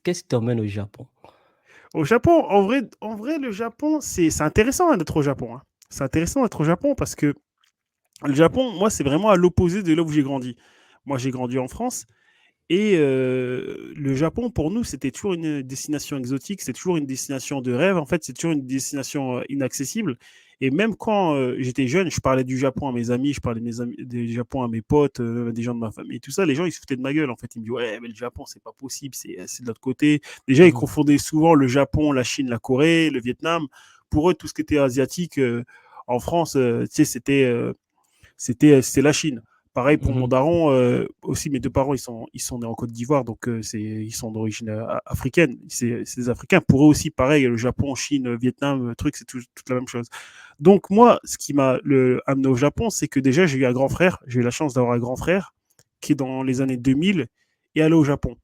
Qu'est-ce qui t'emmène au Japon? Au Japon, en vrai, le Japon, c'est intéressant d'être au Japon, hein. C'est intéressant d'être au Japon parce que le Japon, moi, c'est vraiment à l'opposé de là où j'ai grandi. Moi, j'ai grandi en France et le Japon, pour nous, c'était toujours une destination exotique, c'est toujours une destination de rêve. En fait, c'est toujours une destination inaccessible. Et même quand j'étais jeune, je parlais du Japon à mes amis, je parlais du Japon à mes potes, des gens de ma famille, et tout ça. Les gens, ils se foutaient de ma gueule. En fait, ils me disaient, ouais, mais le Japon, c'est pas possible, c'est de l'autre côté. Déjà, ils Mhm. confondaient souvent le Japon, la Chine, la Corée, le Vietnam. Pour eux, tout ce qui était asiatique, en France, tu sais, c'était la Chine. Pareil pour mon Mhm. daron, aussi mes deux parents, ils sont nés en Côte d'Ivoire, donc ils sont d'origine africaine, c'est des Africains. Pour eux aussi, pareil, le Japon, Chine, Vietnam, truc, c'est toute la même chose. Donc moi, ce qui m'a amené au Japon, c'est que déjà, j'ai eu un grand frère, j'ai eu la chance d'avoir un grand frère qui, dans les années 2000, est allé au Japon.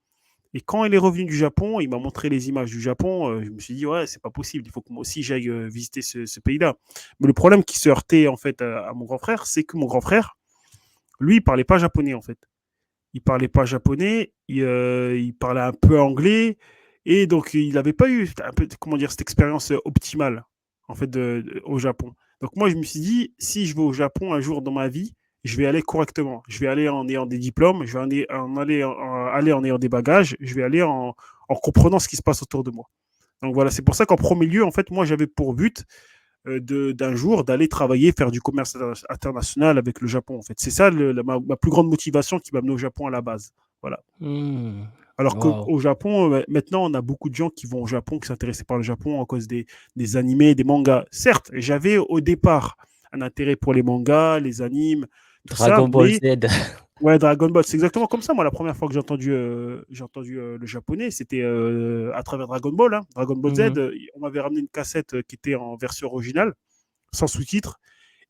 Et quand il est revenu du Japon, il m'a montré les images du Japon. Je me suis dit, ouais, c'est pas possible, il faut que moi aussi j'aille visiter ce pays-là. Mais le problème qui se heurtait en fait à mon grand frère, c'est que mon grand frère, lui, il parlait pas japonais en fait. Il parlait pas japonais, il parlait un peu anglais, et donc il n'avait pas eu un peu, comment dire, cette expérience optimale en fait au Japon. Donc moi, je me suis dit, si je vais au Japon un jour dans ma vie, je vais aller correctement. Je vais aller en ayant des diplômes, je vais aller en ayant des bagages, je vais aller en comprenant ce qui se passe autour de moi. Donc voilà, c'est pour ça qu'en premier lieu, en fait, moi, j'avais pour but d'un jour d'aller travailler, faire du commerce international avec le Japon. En fait, c'est ça ma plus grande motivation qui m'a amené au Japon à la base. Voilà. Hmm. Alors Wow. qu'au Japon, maintenant, on a beaucoup de gens qui vont au Japon, qui s'intéressent par le Japon à cause des animés, des mangas. Certes, j'avais au départ un intérêt pour les mangas, les animes, tout ça, Dragon Ball mais Z. ouais, Dragon Ball, c'est exactement comme ça. Moi, la première fois que j'ai entendu le japonais, c'était à travers Dragon Ball, hein. Dragon Ball Z, Mhm. on m'avait ramené une cassette qui était en version originale, sans sous-titres.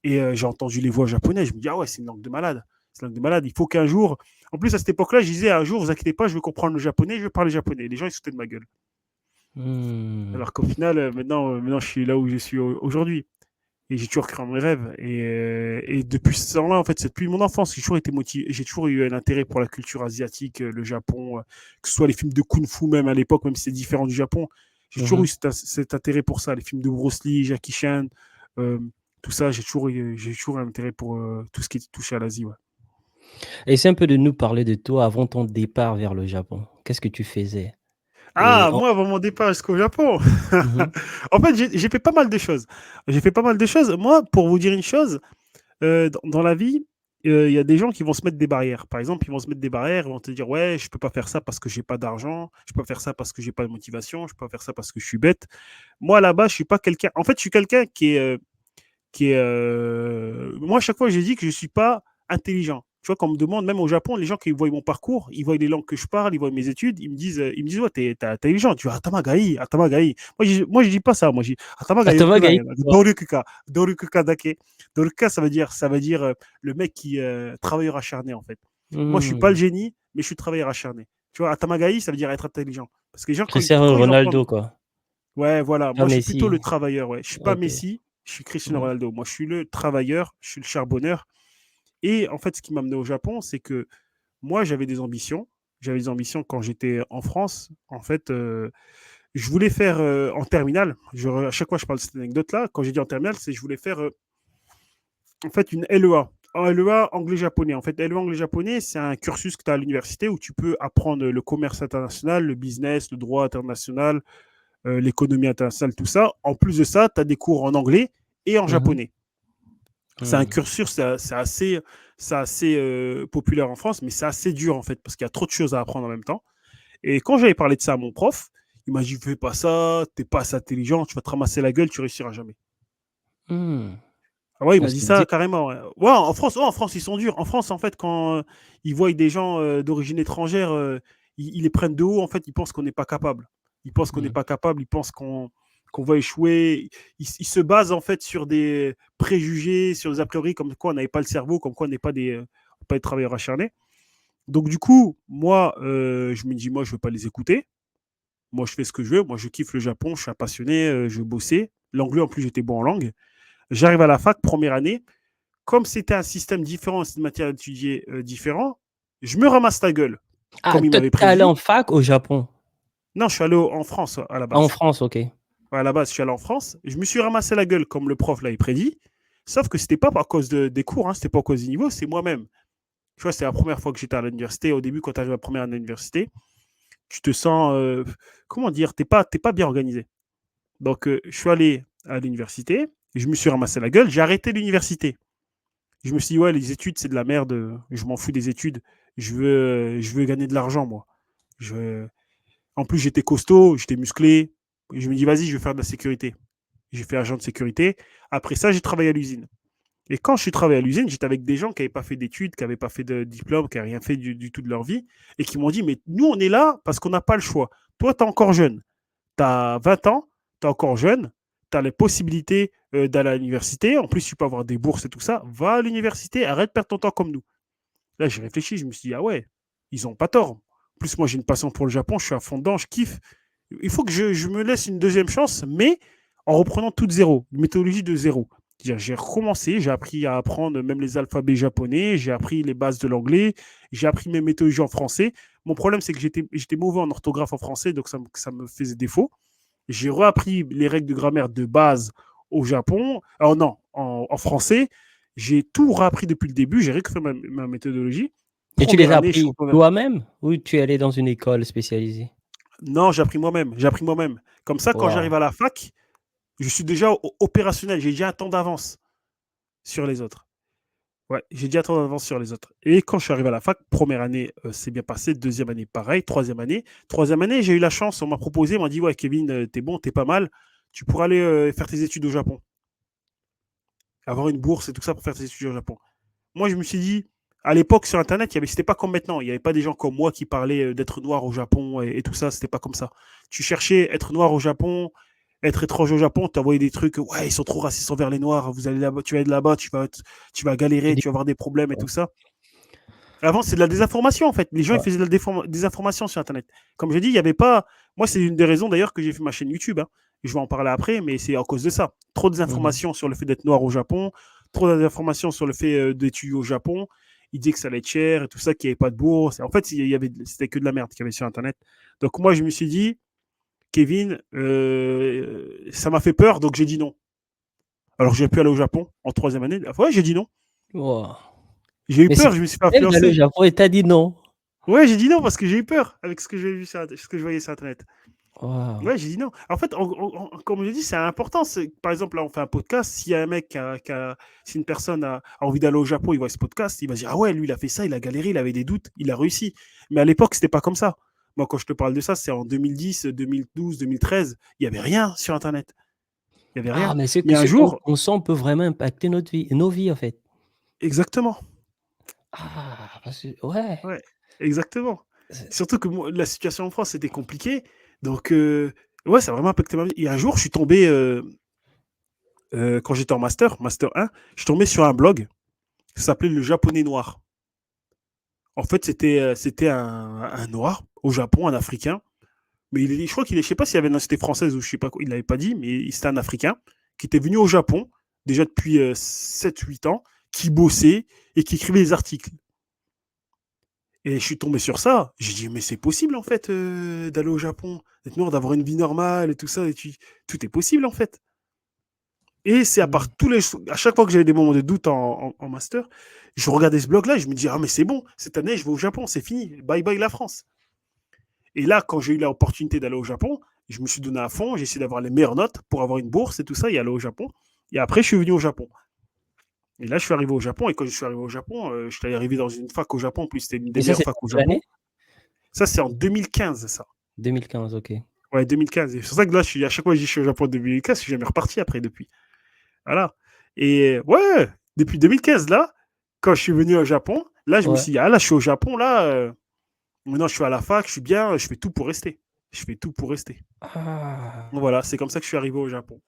Et j'ai entendu les voix japonaises. Je me dis, ah ouais, c'est une langue de malade. C'est une langue de malade. Il faut qu'un jour. En plus, à cette époque-là, je disais, un jour, vous inquiétez pas, je vais comprendre le japonais, je vais parler japonais. Les gens, ils se foutaient de ma gueule. Hmm. Alors qu'au final, maintenant, je suis là où je suis aujourd'hui. Et j'ai toujours cru en mes rêves. Et depuis ce temps-là, en fait, c'est depuis mon enfance, j'ai toujours été motivé. J'ai toujours eu un intérêt pour la culture asiatique, le Japon, que ce soit les films de Kung Fu, même à l'époque, même si c'est différent du Japon. J'ai toujours eu Mhm. cet intérêt pour ça, les films de Bruce Lee, Jackie Chan, euh, tout ça. J'ai toujours un intérêt pour tout ce qui est touché à l'Asie. Ouais. Essaie un peu de nous parler de toi avant ton départ vers le Japon. Qu'est-ce que tu faisais? Et Ah, moi, avant mon départ jusqu'au Japon, Mhm. en fait, j'ai fait pas mal de choses. J'ai fait pas mal de choses. Moi, pour vous dire une chose, dans la vie, il y a des gens qui vont se mettre des barrières. Par exemple, ils vont se mettre des barrières, ils vont te dire, ouais, je peux pas faire ça parce que j'ai pas d'argent, je peux pas faire ça parce que j'ai pas de motivation, je peux pas faire ça parce que je suis bête. Moi, là-bas, je suis pas quelqu'un. En fait, je suis quelqu'un moi, à chaque fois, j'ai dit que je suis pas intelligent. Tu vois, quand on me demande, même au Japon, les gens qui voient mon parcours, ils voient les langues que je parle, ils voient mes études, ils me disent, ouais, t'es intelligent. Tu vois, atamagai, atamagai. Moi, je dis pas ça. Moi, je dis, atamagai, Attends, Magaï. dorukuka, dorukuka dake. Dorukuka, ça veut dire le mec qui, travailleur acharné, en fait. Moi, je suis pas le Hmm. génie, mais je suis travailleur acharné. Tu vois, atamagai, ça veut dire être intelligent. Parce que les gens, Cristiano quand ils entendent, Ronaldo, quoi. ouais, voilà. Pas Moi, je suis plutôt Messi. le travailleur. Ouais. Je suis pas Ok. Messi, je suis Cristiano Mhm. Ronaldo. Moi, je suis le travailleur, je suis le charbonneur. Et en fait, ce qui m'a amené au Japon, c'est que moi, j'avais des ambitions. J'avais des ambitions quand j'étais en France. En fait, je voulais faire en terminale. À chaque fois, je parle de cette anecdote-là. Quand j'ai dit en terminale, c'est que je voulais faire en fait une LEA. En LEA anglais-japonais. En fait, LEA anglais-japonais, c'est un cursus que tu as à l'université où tu peux apprendre le commerce international, le business, le droit international, l'économie internationale, tout ça. En plus de ça, tu as des cours en anglais et en Mhm. japonais. C'est un Hmm. cursus, c'est assez populaire en France, mais c'est assez dur en fait, parce qu'il y a trop de choses à apprendre en même temps. Et quand j'avais parlé de ça à mon prof, il m'a dit, fais pas ça, t'es pas assez intelligent, tu vas te ramasser la gueule, tu réussiras jamais. Hmm. Ah ouais, il Ah, m'a dit c'est ça dur. carrément. Ouais, ouais, en France, ils sont durs. En France, en fait, quand ils voient des gens d'origine étrangère, ils les prennent de haut. En fait, ils pensent qu'on n'est pas capable. Ils pensent qu'on n'est Hmm. pas capable. Ils pensent qu'on va échouer. Ils se basent en fait sur des préjugés, sur des a priori, comme quoi on n'avait pas le cerveau, comme quoi on n'est pas des travailleurs acharnés. Donc du coup, moi, je me dis, moi, je ne veux pas les écouter. Moi, je fais ce que je veux. Moi, je kiffe le Japon. Je suis un passionné. Je bossais. L'anglais, en plus, j'étais bon en langue. J'arrive à la fac, première année. Comme c'était un système différent, c'est une matière étudiée différent, je me ramasse la gueule, Ah, comme il toi, m'avait t'es allé prévu. en fac au Japon. Non, je suis allé en France à la Ah, en base. France, OK. Ouais, à la base, je suis allé en France. Je me suis ramassé la gueule comme le prof l'avait prédit. Sauf que c'était pas à cause des cours, hein, c'était pas à cause du niveau, c'est moi-même. Tu vois, c'était la première fois que j'étais à l'université. Au début, quand tu arrives à la première année à l'université, tu te sens, comment dire, t'es pas bien organisé. Donc, je suis allé à l'université, je me suis ramassé la gueule, j'ai arrêté l'université. Je me suis dit, ouais, les études, c'est de la merde, je m'en fous des études. Je veux gagner de l'argent, moi. Je veux- En plus, j'étais costaud, j'étais musclé. Je me dis, vas-y, je vais faire de la sécurité. J'ai fait agent de sécurité. Après ça, j'ai travaillé à l'usine. Et quand je suis travaillé à l'usine, j'étais avec des gens qui n'avaient pas fait d'études, qui n'avaient pas fait de diplôme, qui n'avaient rien fait du tout de leur vie, et qui m'ont dit, mais nous, on est là parce qu'on n'a pas le choix. Toi, tu es encore jeune. Tu as 20 ans, tu es encore jeune, tu as les possibilités d'aller à l'université. En plus, tu peux avoir des bourses et tout ça. Va à l'université, arrête de perdre ton temps comme nous. Là, j'ai réfléchi, je me suis dit, ah ouais, ils n'ont pas tort. En plus, moi, j'ai une passion pour le Japon, je suis à fond dedans, je kiffe. Il faut que je me laisse une deuxième chance, mais en reprenant tout de zéro, une méthodologie de zéro. C'est-à-dire, j'ai recommencé, j'ai appris à apprendre même les alphabets japonais, j'ai appris les bases de l'anglais, j'ai appris mes méthodologies en français. Mon problème, c'est que j'étais mauvais en orthographe en français, donc ça me faisait défaut. J'ai reappris les règles de grammaire de base au Japon. Alors non, en français. J'ai tout réappris depuis le début. J'ai récupéré ma méthodologie. Et tu les Première as année, je suis appris retourné. toi-même ou tu es allé dans une école spécialisée? Non, j'ai appris moi-même. J'ai appris moi-même. Comme ça, quand Waouh! j'arrive à la fac, je suis déjà opérationnel. J'ai déjà un temps d'avance sur les autres. Ouais, j'ai déjà un temps d'avance sur les autres. Et quand je suis arrivé à la fac, première année, c'est bien passé. Deuxième année, pareil. Troisième année. Troisième année, j'ai eu la chance. On m'a proposé, on m'a dit, ouais, Kevin, t'es bon, t'es pas mal. Tu pourras aller faire tes études au Japon. Avoir une bourse et tout ça pour faire tes études au Japon. Moi, je me suis dit, à l'époque, sur Internet, c'était pas comme maintenant. Il n'y avait pas des gens comme moi qui parlaient d'être noir au Japon et tout ça. C'était pas comme ça. Tu cherchais être noir au Japon, être étranger au Japon, tu envoyais des trucs, ouais, ils sont trop racistes envers les noirs. Vous allez là-bas, tu vas être là-bas, tu vas Tu galérer, dis tu vas avoir des problèmes et ouais. tout ça. Avant, c'est de la désinformation, en fait. Les gens, ils Ouais. faisaient de la désinformation sur Internet. Comme je dis, il n'y avait pas. Moi, c'est une des raisons d'ailleurs que j'ai fait ma chaîne YouTube, hein. Je vais en parler après, mais c'est à cause de ça. Trop de Mmh. désinformations sur le fait d'être noir au Japon, trop d'informations sur le fait d'étudier au Japon. Il disait que ça allait être cher et tout ça, qu'il n'y avait pas de bourse. En fait, c'était que de la merde qu'il y avait sur Internet. Donc, moi, je me suis dit, Kevin, ça m'a fait peur, donc j'ai dit non. Alors, j'ai pu aller au Japon en troisième année. Ouais, j'ai dit non. Waouh! J'ai eu Mais c'est peur, je me suis fait elle d'aller au influencer. Japon et tu as dit non? Ouais, j'ai dit non parce que j'ai eu peur avec ce que je voyais sur Internet. Waouh! Ouais, j'ai dit non. En fait, comme je dis, c'est important. Par exemple, là, on fait un podcast. S'il y a un mec si une personne a envie d'aller au Japon, il voit ce podcast, il va se dire, ah ouais, lui, il a fait ça, il a galéré, il avait des doutes, il a réussi. Mais à l'époque, c'était pas comme ça. Moi, quand je te parle de ça, c'est en 2010, 2012, 2013. Il y avait rien sur Internet. Il y avait Ah, rien. mais ce Mais que un ce qu'on jour, consomme peut vraiment impacter notre vie nos vies, en fait. exactement. Ah, parce que ouais, Ouais, exactement. c'est Surtout que moi, la situation en France, c'était compliqué. Donc, ouais, ça a vraiment impacté ma vie. Et un jour, je suis tombé, quand j'étais en master 1, je suis tombé sur un blog qui s'appelait Le Japonais Noir. En fait, c'était un noir au Japon, un Africain. Mais je crois je sais pas s'il avait une nationalité française ou je sais pas quoi, il l'avait pas dit, mais c'était un Africain qui était venu au Japon déjà depuis 7-8 ans, qui bossait et qui écrivait des articles. Et je suis tombé sur ça. J'ai dit, mais c'est possible en fait d'aller au Japon, d'être noir, d'avoir une vie normale et tout ça. Tout est possible en fait. Et c'est à mmh. part à chaque fois que j'avais des moments de doute en master, je regardais ce blog-là, je me dis, ah mais c'est bon, cette année je vais au Japon, c'est fini, bye bye la France. Et là, quand j'ai eu l'opportunité d'aller au Japon, je me suis donné à fond, j'ai essayé d'avoir les meilleures notes pour avoir une bourse et tout ça et aller au Japon. Et après, je suis venu au Japon. Et là, je suis arrivé au Japon. Et quand je suis arrivé au Japon, je suis arrivé dans une fac au Japon. En plus, c'était une des Et ça, meilleures c'était facs en au quelle année? Japon. Ça, c'est en 2015, ça. 2015, OK. Ouais, 2015. Et c'est pour ça que là, à chaque fois que je suis au Japon en 2015, je suis jamais reparti après depuis. Voilà. Et ouais, depuis 2015, là, quand je suis venu au Japon, là, je me Ouais. suis dit, ah là, je suis au Japon, là, maintenant je suis à la fac, je suis bien, je fais tout pour rester. Je fais tout pour rester. Ah! Voilà, c'est comme ça que je suis arrivé au Japon.